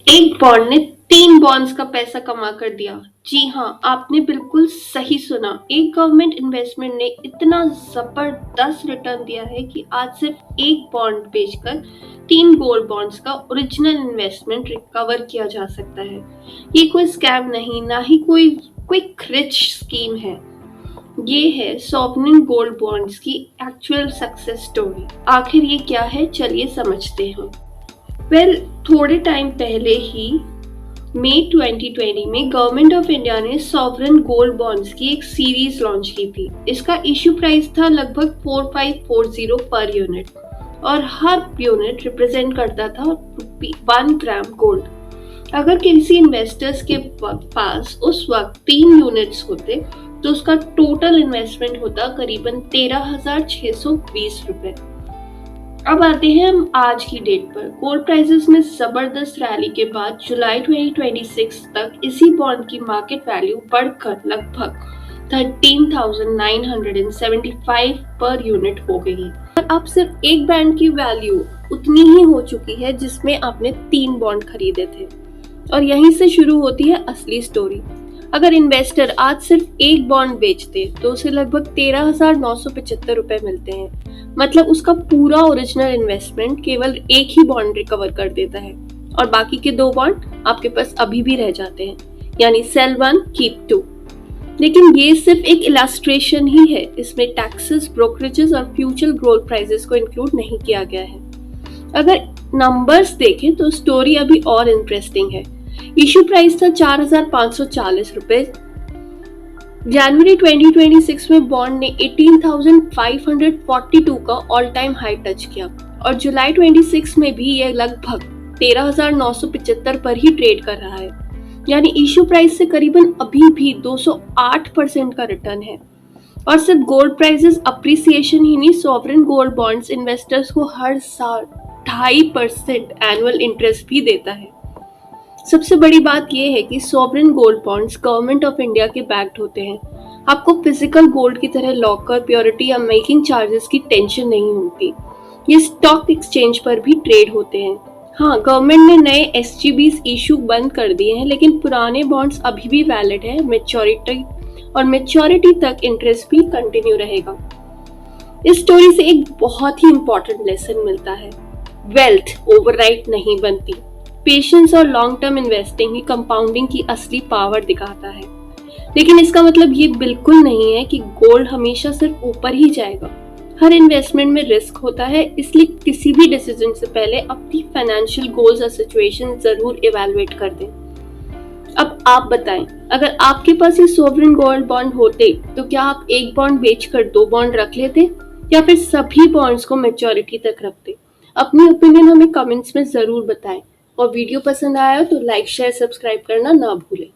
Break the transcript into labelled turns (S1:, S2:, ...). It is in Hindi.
S1: एक बॉन्ड ने 3 बॉन्ड्स का पैसा कमा कर दिया। जी हाँ, आपने बिल्कुल सही सुना। एक गवर्नमेंट इन्वेस्टमेंट ने इतना जबरदस्त रिटर्न दिया है कि आज सिर्फ एक बॉन्ड बेचकर 3 गोल्ड बॉन्ड्स का ओरिजिनल इन्वेस्टमेंट रिकवर किया जा सकता है। ये कोई स्कैम नहीं, ना ही कोई क्विक रिच स्कीम है। ये है सॉवरेन गोल्ड बॉन्ड्स की एक्चुअल सक्सेस स्टोरी। आखिर ये क्या है, चलिए समझते हैं। थोड़े टाइम पहले ही मई 2020 में गवर्नमेंट ऑफ इंडिया ने सॉवरेन गोल्ड बॉन्ड्स की एक सीरीज लॉन्च की थी। इसका इश्यू प्राइस था लगभग 4540 पर यूनिट और हर यूनिट रिप्रेजेंट करता था 1 ग्राम गोल्ड। अगर किसी इन्वेस्टर्स के पास उस वक्त 3 यूनिट्स होते तो उसका टोटल इन्वेस्टमेंट होता करीबन 13,620 रुपए। अब आते हैं हम आज की डेट पर। गोल्ड प्राइसेस में जबरदस्त रैली के बाद जुलाई 2026 तक इसी बॉन्ड की मार्केट वैल्यू बढ़कर लगभग 13,975 पर यूनिट हो गई है। और अब सिर्फ एक बॉन्ड की वैल्यू उतनी ही हो चुकी है जिसमें आपने 3 बॉन्ड खरीदे थे। और यहीं से शुरू होती है असली स्टोरी। अगर इन्वेस्टर आज सिर्फ एक बॉन्ड बेचते तो उसे लगभग 13,975 रुपए मिलते हैं। मतलब उसका पूरा ओरिजिनल इन्वेस्टमेंट केवल एक ही बॉन्ड रिकवर कर देता है और बाकी के 2 बॉन्ड आपके पास अभी भी रह जाते हैं, यानी सेल 1 कीप 2। लेकिन ये सिर्फ एक इलस्ट्रेशन ही है। इसमें टैक्सेस, ब्रोकरेजेस और फ्यूचर गोल्ड प्राइसेस को इंक्लूड नहीं किया गया है। अगर नंबर्स देखें तो स्टोरी अभी और इंटरेस्टिंग है। इश्यू प्राइस था 4,540 रुपए। जनवरी 2026 में बॉन्ड ने 18,542 का ऑल टाइम हाई टच किया और जुलाई 26 में भी यह लगभग 13,975 पर ही ट्रेड कर रहा है। यानी इश्यू प्राइस से करीबन अभी भी 208% का रिटर्न है। और सिर्फ गोल्ड प्राइसेस अप्रिसिएशन ही नहीं, सॉवरेन गोल्ड बॉन्ड्स इन्वेस्टर्स को हर साल 2.5% एनुअल इंटरेस्ट भी देता है। सबसे बड़ी बात यह है कि sovereign gold bonds government of India के बैक्ड होते हैं। आपको फिजिकल गोल्ड की तरह लॉकर, प्योरिटी या मेकिंग चार्जेस की टेंशन नहीं होती। ये स्टॉक एक्सचेंज पर भी ट्रेड होते हैं। हाँ, गवर्नमेंट ने नए एसजीबीज इशू बंद कर दिए हैं, लेकिन पुराने बॉन्ड्स अभी भी वैलिड है। मैच्योरिटी तक इंटरेस्ट भी कंटिन्यू रहेगा। इस स्टोरी से एक बहुत ही इंपॉर्टेंट लेसन मिलता है। वेल्थ ओवरनाइट नहीं बनती। पेशेंस और लॉन्ग टर्म इन्वेस्टिंग ही कंपाउंडिंग की असली पावर दिखाता है। लेकिन इसका मतलब ये बिल्कुल नहीं है कि गोल्ड हमेशा सिर्फ ऊपर ही जाएगा। हर इन्वेस्टमेंट में रिस्क होता है, इसलिए किसी भी डिसीजन से पहले अपनी फाइनेंशियल गोल्स और सिचुएशन जरूर इवैल्यूएट कर दें। अब आप बताएं, अगर आपके पास ये सॉवरेन गोल्ड बॉन्ड होते तो क्या आप एक बॉन्ड बेचकर 2 बॉन्ड रख लेते या फिर सभी बॉन्ड्स को मैच्योरिटी तक रखते? अपनी ओपिनियन हमें कमेंट्स में जरूर बताएं और वीडियो पसंद आया तो लाइक, शेयर, सब्सक्राइब करना ना भूलें।